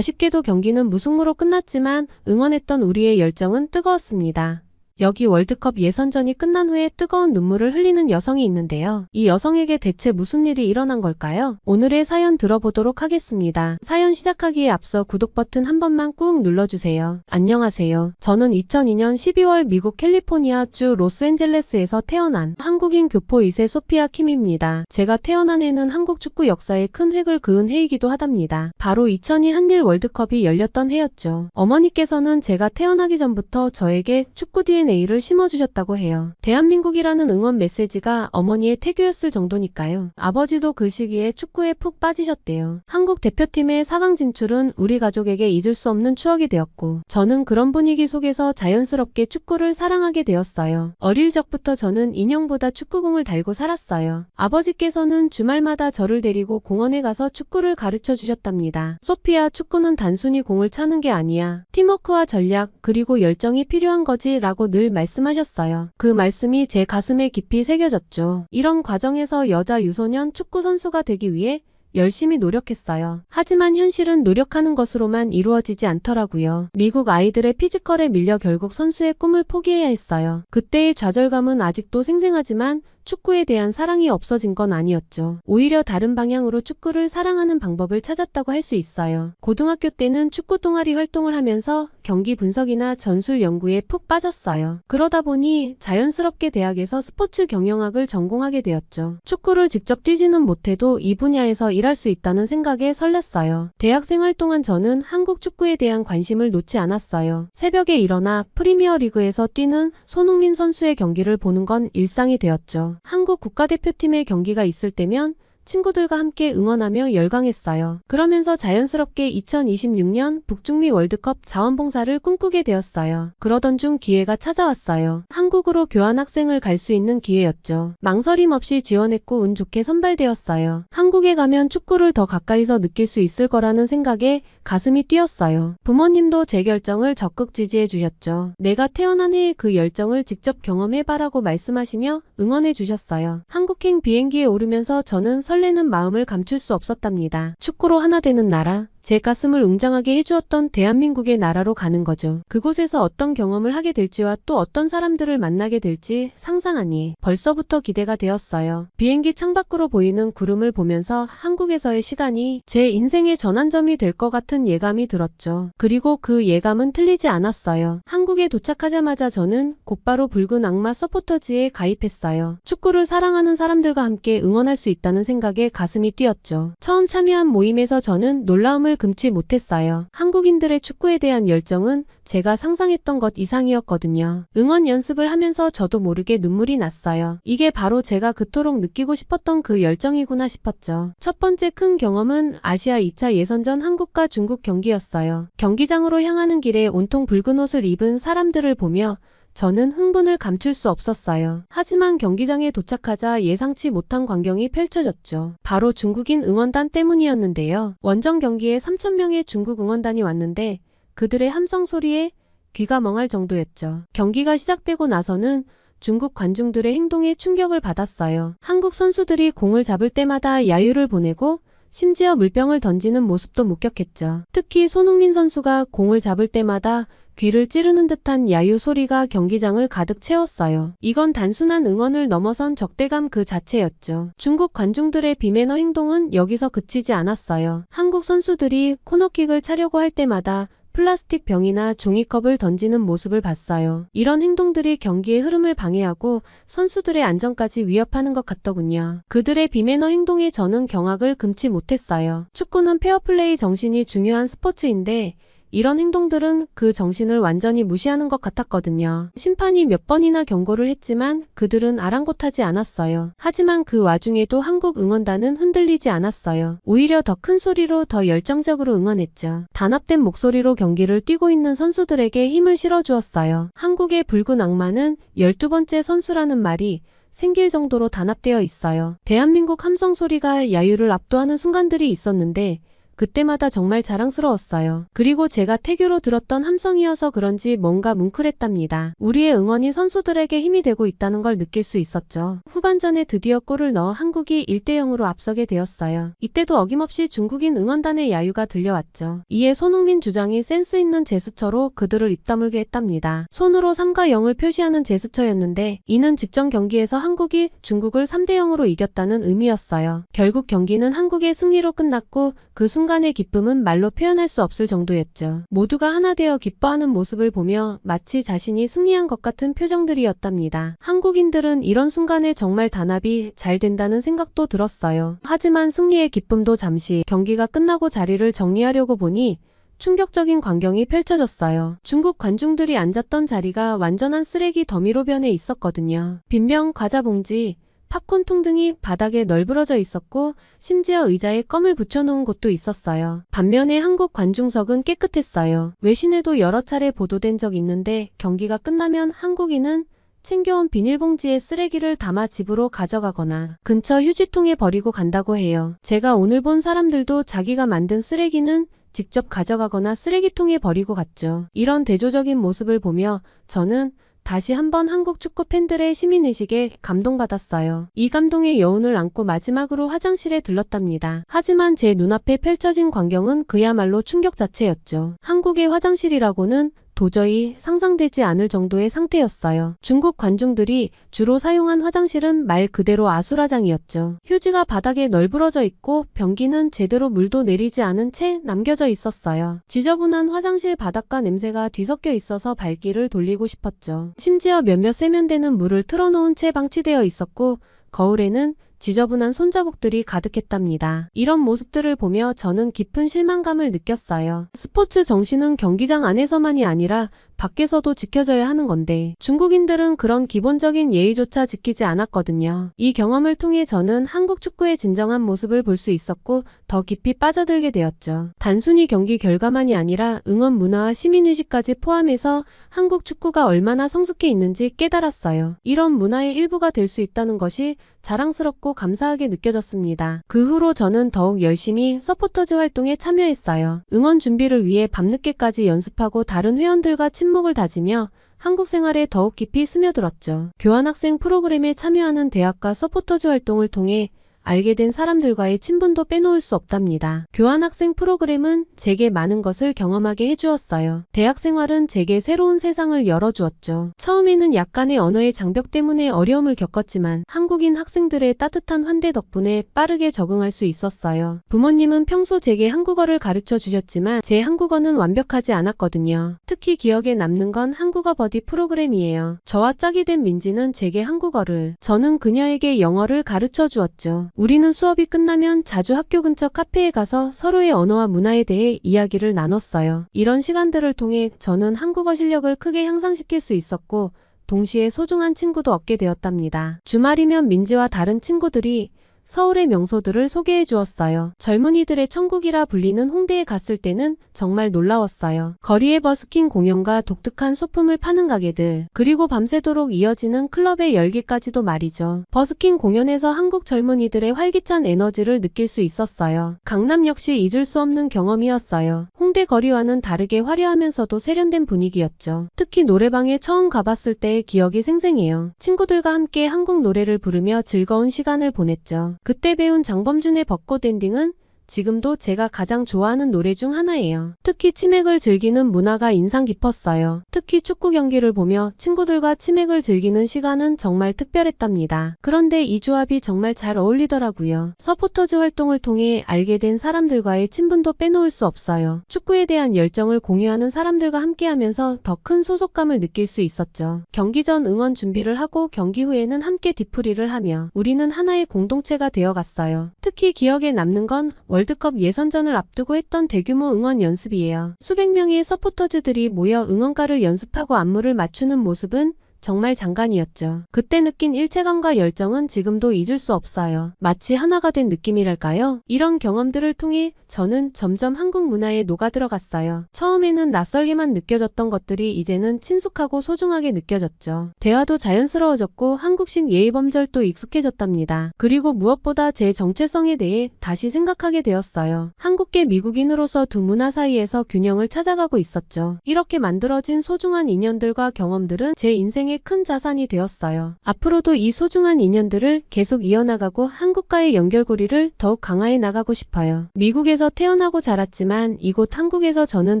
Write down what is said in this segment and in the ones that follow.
아쉽게도 경기는 무승부로 끝났지만 응원했던 우리의 열정은 뜨거웠습니다. 여기 월드컵 예선전이 끝난 후에 뜨거운 눈물을 흘리는 여성이 있는데요. 이 여성에게 대체 무슨 일이 일어난 걸까요? 오늘의 사연 들어보도록 하겠습니다. 사연 시작하기에 앞서 구독 버튼 한 번만 꾹 눌러주세요. 안녕하세요. 저는 2002년 12월 미국 캘리포니아주 로스앤젤레스에서 태어난 한국인 교포 2세 소피아 킴입니다. 제가 태어난 해는 한국 축구 역사에 큰 획을 그은 해이기도 하답니다. 바로 2002 한일 월드컵이 열렸던 해였죠. 어머니께서는 제가 태어나기 전부터 저에게 축구 DNA를 심어주셨다고 해요. 대한민국이라는 응원 메시지가 어머니의 태교였을 정도니까요. 아버지도 그 시기에 축구에 푹 빠지셨대요. 한국 대표팀의 4강 진출은 우리 가족에게 잊을 수 없는 추억이 되었고 저는 그런 분위기 속에서 자연스럽게 축구를 사랑하게 되었어요. 어릴 적부터 저는 인형보다 축구공을 달고 살았어요. 아버지께서는 주말마다 저를 데리고 공원에 가서 축구를 가르쳐 주셨답니다. 소피아, 축구는 단순히 공을 차는 게 아니야. 팀워크와 전략 그리고 열정이 필요한 거지 라고 늘 말씀하셨어요. 그 말씀이 제 가슴에 깊이 새겨졌죠. 이런 과정에서 여자 유소년 축구 선수가 되기 위해 열심히 노력했어요. 하지만 현실은 노력하는 것으로만 이루어지지 않더라고요. 미국 아이들의 피지컬에 밀려 결국 선수의 꿈을 포기해야 했어요. 그때의 좌절감은 아직도 생생하지만 축구에 대한 사랑이 없어진 건 아니었죠. 오히려 다른 방향으로 축구를 사랑하는 방법을 찾았다고 할 수 있어요. 고등학교 때는 축구 동아리 활동을 하면서 경기 분석이나 전술 연구에 푹 빠졌어요. 그러다 보니 자연스럽게 대학에서 스포츠 경영학을 전공하게 되었죠. 축구를 직접 뛰지는 못해도 이 분야에서 일할 수 있다는 생각에 설렜어요. 대학 생활 동안 저는 한국 축구에 대한 관심을 놓지 않았어요. 새벽에 일어나 프리미어 리그에서 뛰는 손흥민 선수의 경기를 보는 건 일상이 되었죠. 한국 국가대표팀의 경기가 있을 때면 친구들과 함께 응원하며 열광했어요. 그러면서 자연스럽게 2026년 북중미 월드컵 자원봉사를 꿈꾸게 되었어요. 그러던 중 기회가 찾아왔어요. 한국으로 교환학생을 갈 수 있는 기회였죠. 망설임 없이 지원했고 운 좋게 선발되었어요. 한국에 가면 축구를 더 가까이서 느낄 수 있을 거라는 생각에 가슴이 뛰었어요. 부모님도 제 결정을 적극 지지해 주셨죠. 내가 태어난 해에 그 열정을 직접 경험해봐라고 말씀하시며 응원해 주셨어요. 한국행 비행기에 오르면서 저는 설레는 마음을 감출 수 없었답니다. 축구로 하나 되는 나라, 제 가슴을 웅장하게 해주었던 대한민국의 나라로 가는 거죠. 그곳에서 어떤 경험을 하게 될지와 또 어떤 사람들을 만나게 될지 상상하니 벌써부터 기대가 되었어요. 비행기 창밖으로 보이는 구름을 보면서 한국에서의 시간이 제 인생의 전환점이 될 것 같은 예감이 들었죠. 그리고 그 예감은 틀리지 않았어요. 한국에 도착하자마자 저는 곧바로 붉은 악마 서포터즈에 가입했어요. 축구를 사랑하는 사람들과 함께 응원할 수 있다는 생각에 가슴이 뛰었죠. 처음 참여한 모임에서 저는 놀라움을 금치 못했어요. 한국인들의 축구에 대한 열정은 제가 상상했던 것 이상이었거든요. 응원 연습을 하면서 저도 모르게 눈물이 났어요. 이게 바로 제가 그토록 느끼고 싶었던 그 열정이구나 싶었죠. 첫 번째 큰 경험은 아시아 2차 예선전 한국과 중국 경기였어요. 경기장으로 향하는 길에 온통 붉은 옷을 입은 사람들을 보며 저는 흥분을 감출 수 없었어요. 하지만 경기장에 도착하자 예상치 못한 광경이 펼쳐졌죠. 바로 중국인 응원단 때문이었는데요. 원정 경기에 3,000명의 중국 응원단이 왔는데 그들의 함성 소리에 귀가 멍할 정도였죠. 경기가 시작되고 나서는 중국 관중들의 행동에 충격을 받았어요. 한국 선수들이 공을 잡을 때마다 야유를 보내고 심지어 물병을 던지는 모습도 목격했죠. 특히 손흥민 선수가 공을 잡을 때마다 귀를 찌르는 듯한 야유 소리가 경기장을 가득 채웠어요. 이건 단순한 응원을 넘어선 적대감 그 자체였죠. 중국 관중들의 비매너 행동은 여기서 그치지 않았어요. 한국 선수들이 코너킥을 차려고 할 때마다 플라스틱 병이나 종이컵을 던지는 모습을 봤어요. 이런 행동들이 경기의 흐름을 방해하고 선수들의 안전까지 위협하는 것 같더군요. 그들의 비매너 행동에 저는 경악을 금치 못했어요. 축구는 페어플레이 정신이 중요한 스포츠인데 이런 행동들은 그 정신을 완전히 무시하는 것 같았거든요. 심판이 몇 번이나 경고를 했지만 그들은 아랑곳하지 않았어요. 하지만 그 와중에도 한국 응원단은 흔들리지 않았어요. 오히려 더 큰 소리로 더 열정적으로 응원했죠. 단합된 목소리로 경기를 뛰고 있는 선수들에게 힘을 실어주었어요. 한국의 붉은 악마는 12번째 선수라는 말이 생길 정도로 단합되어 있어요. 대한민국 함성 소리가 야유를 압도하는 순간들이 있었는데 그때마다 정말 자랑스러웠어요. 그리고 제가 태교로 들었던 함성이어서 그런지 뭔가 뭉클했답니다. 우리의 응원이 선수들에게 힘이 되고 있다는 걸 느낄 수 있었죠. 후반전에 드디어 골을 넣어 한국이 1대0으로 앞서게 되었어요. 이때도 어김없이 중국인 응원단의 야유가 들려왔죠. 이에 손흥민 주장이 센스 있는 제스처로 그들을 입다물게 했답니다. 손으로 3과 0을 표시하는 제스처였는데 이는 직전 경기에서 한국이 중국을 3대0으로 이겼다는 의미였어요. 결국 경기는 한국의 승리로 끝났고 그 순간의 기쁨은 말로 표현할 수 없을 정도였죠. 모두가 하나 되어 기뻐하는 모습을 보며 마치 자신이 승리한 것 같은 표정들이었답니다. 한국인들은 이런 순간에 정말 단합이 잘 된다는 생각도 들었어요. 하지만 승리의 기쁨도 잠시 경기가 끝나고 자리를 정리하려고 보니 충격적인 광경이 펼쳐졌어요. 중국 관중들이 앉았던 자리가 완전한 쓰레기 더미로 변해 있었거든요. 빈병, 과자 봉지, 팝콘통 등이 바닥에 널브러져 있었고 심지어 의자에 껌을 붙여놓은 곳도 있었어요. 반면에 한국 관중석은 깨끗했어요. 외신에도 여러 차례 보도된 적 있는데 경기가 끝나면 한국인은 챙겨온 비닐봉지에 쓰레기를 담아 집으로 가져가거나 근처 휴지통에 버리고 간다고 해요. 제가 오늘 본 사람들도 자기가 만든 쓰레기는 직접 가져가거나 쓰레기통에 버리고 갔죠. 이런 대조적인 모습을 보며 저는 다시 한번 한국 축구 팬들의 시민의식에 감동받았어요. 이 감동의 여운을 안고 마지막으로 화장실에 들렀답니다. 하지만 제 눈앞에 펼쳐진 광경은 그야말로 충격 자체였죠. 한국의 화장실이라고는 도저히 상상되지 않을 정도의 상태였어요. 중국 관중들이 주로 사용한 화장실은 말 그대로 아수라장이었죠. 휴지가 바닥에 널브러져 있고 변기는 제대로 물도 내리지 않은 채 남겨져 있었어요. 지저분한 화장실 바닥과 냄새가 뒤섞여 있어서 발길을 돌리고 싶었죠. 심지어 몇몇 세면대는 물을 틀어놓은 채 방치되어 있었고 거울에는 지저분한 손자국들이 가득했답니다. 이런 모습들을 보며 저는 깊은 실망감을 느꼈어요. 스포츠 정신은 경기장 안에서만이 아니라 밖에서도 지켜져야 하는 건데 중국인들은 그런 기본적인 예의조차 지키지 않았거든요. 이 경험을 통해 저는 한국 축구의 진정한 모습을 볼 수 있었고 더 깊이 빠져들게 되었죠. 단순히 경기 결과만이 아니라 응원 문화와 시민의식까지 포함해서 한국 축구가 얼마나 성숙해 있는지 깨달았어요. 이런 문화의 일부가 될 수 있다는 것이 자랑스럽고 감사하게 느껴졌습니다. 그 후로 저는 더욱 열심히 서포터즈 활동에 참여했어요. 응원 준비를 위해 밤늦게까지 연습하고 다른 회원들과 친목을 다지며 한국 생활에 더욱 깊이 스며들었죠. 교환학생 프로그램에 참여하는 대학과 서포터즈 활동을 통해 알게 된 사람들과의 친분도 빼놓을 수 없답니다. 교환학생 프로그램은 제게 많은 것을 경험하게 해주었어요. 대학 생활은 제게 새로운 세상을 열어주었죠. 처음에는 약간의 언어의 장벽 때문에 어려움을 겪었지만 한국인 학생들의 따뜻한 환대 덕분에 빠르게 적응할 수 있었어요. 부모님은 평소 제게 한국어를 가르쳐 주셨지만 제 한국어는 완벽하지 않았거든요. 특히 기억에 남는 건 한국어 버디 프로그램이에요. 저와 짝이 된 민지는 제게 한국어를, 저는 그녀에게 영어를 가르쳐 주었죠. 우리는 수업이 끝나면 자주 학교 근처 카페에 가서 서로의 언어와 문화에 대해 이야기를 나눴어요. 이런 시간들을 통해 저는 한국어 실력을 크게 향상시킬 수 있었고 동시에 소중한 친구도 얻게 되었답니다. 주말이면 민지와 다른 친구들이 서울의 명소들을 소개해 주었어요. 젊은이들의 천국이라 불리는 홍대에 갔을 때는 정말 놀라웠어요. 거리의 버스킹 공연과 독특한 소품을 파는 가게들, 그리고 밤새도록 이어지는 클럽의 열기까지도 말이죠. 버스킹 공연에서 한국 젊은이들의 활기찬 에너지를 느낄 수 있었어요. 강남 역시 잊을 수 없는 경험이었어요. 홍대 거리와는 다르게 화려하면서도 세련된 분위기였죠. 특히 노래방에 처음 가봤을 때의 기억이 생생해요. 친구들과 함께 한국 노래를 부르며 즐거운 시간을 보냈죠. 그때 배운 장범준의 벚꽃 엔딩은 지금도 제가 가장 좋아하는 노래 중 하나예요. 특히 치맥을 즐기는 문화가 인상 깊었어요. 특히 축구 경기를 보며 친구들과 치맥을 즐기는 시간은 정말 특별했답니다. 그런데 이 조합이 정말 잘 어울리더라고요. 서포터즈 활동을 통해 알게 된 사람들과의 친분도 빼놓을 수 없어요. 축구에 대한 열정을 공유하는 사람들과 함께하면서 더 큰 소속감을 느낄 수 있었죠. 경기 전 응원 준비를 하고 경기 후에는 함께 뒤풀이를 하며 우리는 하나의 공동체가 되어갔어요. 특히 기억에 남는 건 월드컵 예선전을 앞두고 했던 대규모 응원 연습이에요. 수백 명의 서포터즈들이 모여 응원가를 연습하고 안무를 맞추는 모습은 정말 장관이었죠. 그때 느낀 일체감과 열정은 지금도 잊을 수 없어요. 마치 하나가 된 느낌이랄까요? 이런 경험들을 통해 저는 점점 한국 문화에 녹아들어갔어요. 처음에는 낯설게만 느껴졌던 것들이 이제는 친숙하고 소중하게 느껴졌죠. 대화도 자연스러워졌고 한국식 예의범절도 익숙해졌답니다. 그리고 무엇보다 제 정체성에 대해 다시 생각하게 되었어요. 한국계 미국인으로서 두 문화 사이에서 균형을 찾아가고 있었죠. 이렇게 만들어진 소중한 인연들과 경험들은 제 인생의 큰 자산이 되었어요. 앞으로도 이 소중한 인연들을 계속 이어나가고 한국과의 연결고리를 더욱 강화해 나가고 싶어요. 미국에서 태어나고 자랐지만 이곳 한국에서 저는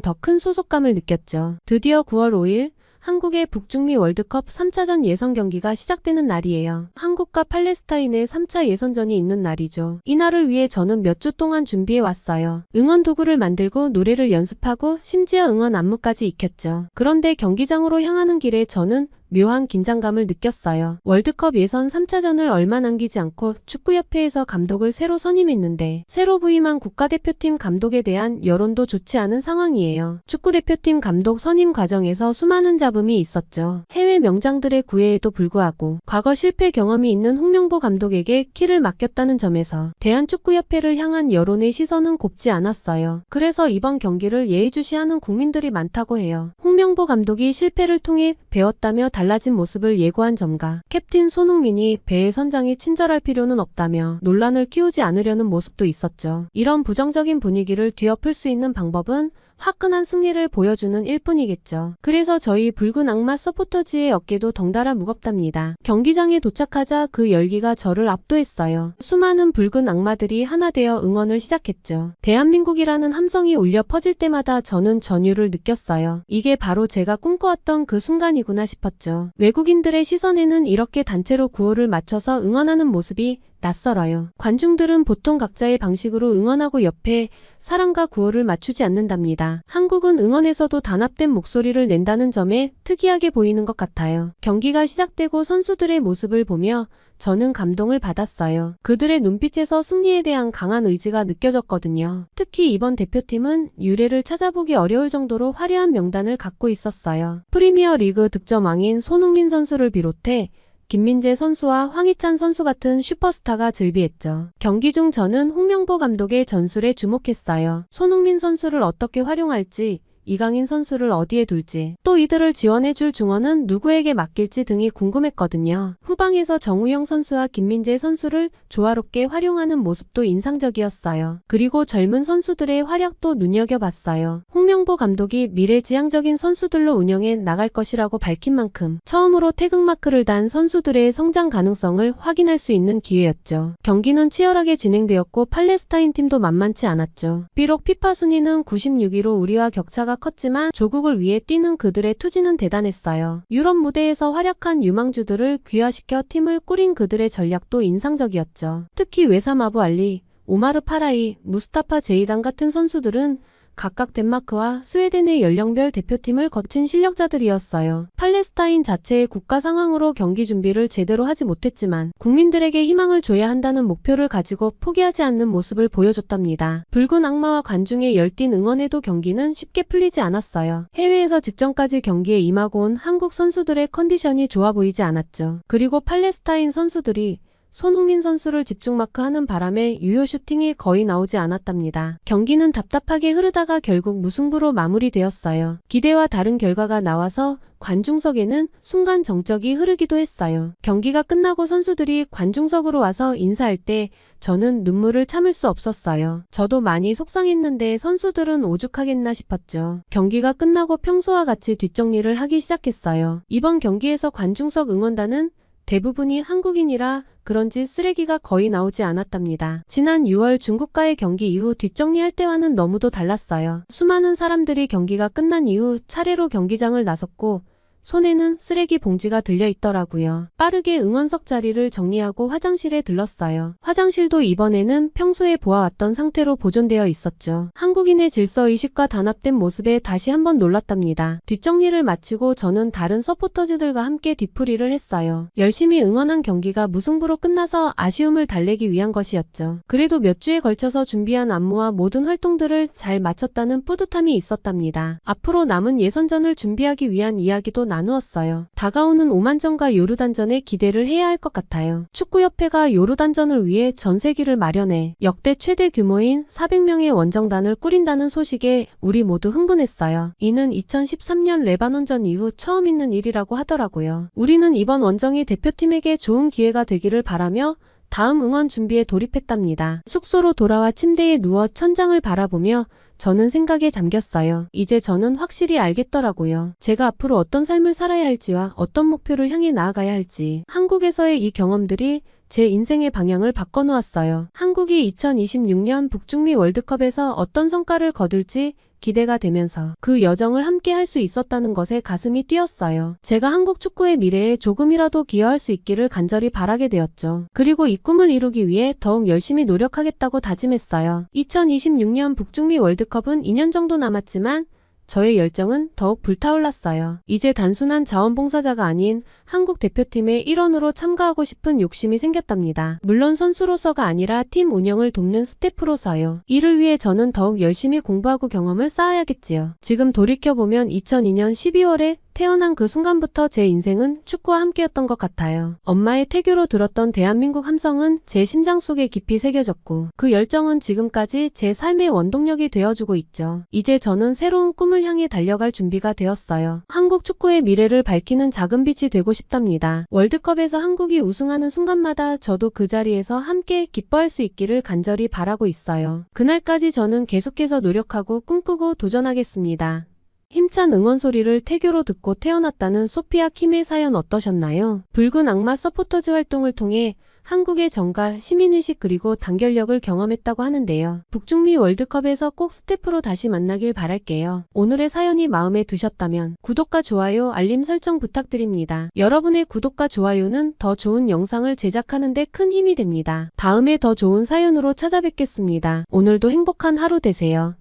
더 큰 소속감을 느꼈죠. 드디어 9월 5일 한국의 북중미 월드컵 3차전 예선 경기가 시작되는 날이에요. 한국과 팔레스타인의 3차 예선전이 있는 날이죠. 이 날을 위해 저는 몇 주 동안 준비해 왔어요. 응원 도구를 만들고 노래를 연습하고 심지어 응원 안무까지 익혔죠. 그런데 경기장으로 향하는 길에 저는 묘한 긴장감을 느꼈어요. 월드컵 예선 3차전을 얼마 남기지 않고 축구협회에서 감독을 새로 선임했는데 새로 부임한 국가대표팀 감독에 대한 여론도 좋지 않은 상황이에요. 축구대표팀 감독 선임 과정에서 수많은 잡음이 있었죠. 해외 명장들의 구애에도 불구하고 과거 실패 경험이 있는 홍명보 감독에게 키를 맡겼다는 점에서 대한축구협회를 향한 여론의 시선은 곱지 않았어요. 그래서 이번 경기를 예의주시하는 국민들이 많다고 해요. 홍명보 감독이 실패를 통해 배웠다며 달라진 모습을 예고한 점과 캡틴 손흥민이 배의 선장에 친절할 필요는 없다며 논란을 키우지 않으려는 모습도 있었죠. 이런 부정적인 분위기를 뒤엎을 수 있는 방법은 화끈한 승리를 보여주는 일뿐이겠죠. 그래서 저희 붉은 악마 서포터즈의 어깨도 덩달아 무겁답니다. 경기장에 도착하자 그 열기가 저를 압도했어요. 수많은 붉은 악마들이 하나 되어 응원을 시작했죠. 대한민국이라는 함성이 울려 퍼질 때마다 저는 전율을 느꼈어요. 이게 바로 제가 꿈꿔왔던 그 순간이구나 싶었죠. 외국인들의 시선에는 이렇게 단체로 구호를 맞춰서 응원하는 모습이 낯설어요. 관중들은 보통 각자의 방식으로 응원하고 옆에 사랑과 구호를 맞추지 않는답니다. 한국은 응원에서도 단합된 목소리를 낸다는 점에 특이하게 보이는 것 같아요. 경기가 시작되고 선수들의 모습을 보며 저는 감동을 받았어요. 그들의 눈빛에서 승리에 대한 강한 의지가 느껴졌거든요. 특히 이번 대표팀은 유례를 찾아보기 어려울 정도로 화려한 명단을 갖고 있었어요. 프리미어 리그 득점 왕인 손흥민 선수를 비롯해 김민재 선수와 황희찬 선수 같은 슈퍼스타가 즐비했죠. 경기 중 저는 홍명보 감독의 전술에 주목했어요. 손흥민 선수를 어떻게 활용할지, 이강인 선수를 어디에 둘지, 또 이들을 지원해줄 중원은 누구에게 맡길지 등이 궁금했거든요. 후방에서 정우영 선수와 김민재 선수를 조화롭게 활용하는 모습도 인상적이었어요. 그리고 젊은 선수들의 활약도 눈여겨봤어요. 홍명보 감독이 미래지향적인 선수들로 운영해 나갈 것이라고 밝힌 만큼 처음으로 태극마크를 단 선수들의 성장 가능성을 확인할 수 있는 기회였죠. 경기는 치열하게 진행되었고 팔레스타인 팀도 만만치 않았죠. 비록 피파 순위는 96위로 우리와 격차가 컸지만 조국을 위해 뛰는 그들의 투지는 대단했어요. 유럽 무대에서 활약한 유망주들을 귀화시켜 팀을 꾸린 그들의 전략도 인상적이었죠. 특히 웨삼 아부 알리, 오마르 파라이, 무스타파 제이단 같은 선수들은 각각 덴마크와 스웨덴의 연령별 대표팀을 거친 실력자들이었어요. 팔레스타인 자체의 국가 상황으로 경기 준비를 제대로 하지 못했지만 국민들에게 희망을 줘야 한다는 목표를 가지고 포기하지 않는 모습을 보여줬답니다. 붉은 악마와 관중의 열띤 응원에도 경기는 쉽게 풀리지 않았어요. 해외에서 직전까지 경기에 임하고 온 한국 선수들의 컨디션이 좋아 보이지 않았죠. 그리고 팔레스타인 선수들이 손흥민 선수를 집중마크하는 바람에 유효 슈팅이 거의 나오지 않았답니다. 경기는 답답하게 흐르다가 결국 무승부로 마무리되었어요. 기대와 다른 결과가 나와서 관중석에는 순간 정적이 흐르기도 했어요. 경기가 끝나고 선수들이 관중석으로 와서 인사할 때 저는 눈물을 참을 수 없었어요. 저도 많이 속상했는데 선수들은 오죽하겠나 싶었죠. 경기가 끝나고 평소와 같이 뒷정리를 하기 시작했어요. 이번 경기에서 관중석 응원단은 대부분이 한국인이라 그런지 쓰레기가 거의 나오지 않았답니다. 지난 6월 중국과의 경기 이후 뒷정리할 때와는 너무도 달랐어요. 수많은 사람들이 경기가 끝난 이후 차례로 경기장을 나섰고 손에는 쓰레기 봉지가 들려 있더라고요. 빠르게 응원석 자리를 정리하고 화장실에 들렀어요. 화장실도 이번에는 평소에 보아왔던 상태로 보존되어 있었죠. 한국인의 질서의식과 단합된 모습에 다시 한번 놀랐답니다. 뒷정리를 마치고 저는 다른 서포터즈들과 함께 뒤풀이를 했어요. 열심히 응원한 경기가 무승부로 끝나서 아쉬움을 달래기 위한 것이었죠. 그래도 몇 주에 걸쳐서 준비한 안무와 모든 활동들을 잘 마쳤다는 뿌듯함이 있었답니다. 앞으로 남은 예선전을 준비하기 위한 이야기도 나누었어요. 다가오는 오만전과 요르단전에 기대를 해야 할 것 같아요. 축구협회가 요르단전을 위해 전세기를 마련해 역대 최대 규모인 400명의 원정단을 꾸린다는 소식에 우리 모두 흥분했어요. 이는 2013년 레바논전 이후 처음 있는 일이라고 하더라고요. 우리는 이번 원정이 대표팀에게 좋은 기회가 되기를 바라며 다음 응원 준비에 돌입했답니다. 숙소로 돌아와 침대에 누워 천장을 바라보며 저는 생각에 잠겼어요. 이제 저는 확실히 알겠더라고요. 제가 앞으로 어떤 삶을 살아야 할지와 어떤 목표를 향해 나아가야 할지. 한국에서의 이 경험들이 제 인생의 방향을 바꿔놓았어요. 한국이 2026년 북중미 월드컵에서 어떤 성과를 거둘지 기대가 되면서 그 여정을 함께 할 수 있었다는 것에 가슴이 뛰었어요. 제가 한국 축구의 미래에 조금이라도 기여할 수 있기를 간절히 바라게 되었죠. 그리고 이 꿈을 이루기 위해 더욱 열심히 노력하겠다고 다짐했어요. 2026년 북중미 월드컵은 2년 정도 남았지만 저의 열정은 더욱 불타올랐어요. 이제 단순한 자원봉사자가 아닌 한국 대표팀의 일원으로 참가하고 싶은 욕심이 생겼답니다. 물론 선수로서가 아니라 팀 운영을 돕는 스태프로서요. 이를 위해 저는 더욱 열심히 공부하고 경험을 쌓아야겠지요. 지금 돌이켜보면 2002년 12월에 태어난 그 순간부터 제 인생은 축구와 함께였던 것 같아요. 엄마의 태교로 들었던 대한민국 함성은 제 심장 속에 깊이 새겨졌고 그 열정은 지금까지 제 삶의 원동력이 되어주고 있죠. 이제 저는 새로운 꿈을 향해 달려갈 준비가 되었어요. 한국 축구의 미래를 밝히는 작은 빛이 되고 싶답니다. 월드컵에서 한국이 우승하는 순간마다 저도 그 자리에서 함께 기뻐할 수 있기를 간절히 바라고 있어요. 그날까지 저는 계속해서 노력하고 꿈꾸고 도전하겠습니다. 힘찬 응원 소리를 태교로 듣고 태어났다는 소피아 킴의 사연 어떠셨나요? 붉은 악마 서포터즈 활동을 통해 한국의 정과 시민의식 그리고 단결력을 경험했다고 하는데요. 북중미 월드컵에서 꼭 스태프로 다시 만나길 바랄게요. 오늘의 사연이 마음에 드셨다면 구독과 좋아요, 알림 설정 부탁드립니다. 여러분의 구독과 좋아요는 더 좋은 영상을 제작하는 데 큰 힘이 됩니다. 다음에 더 좋은 사연으로 찾아뵙겠습니다. 오늘도 행복한 하루 되세요.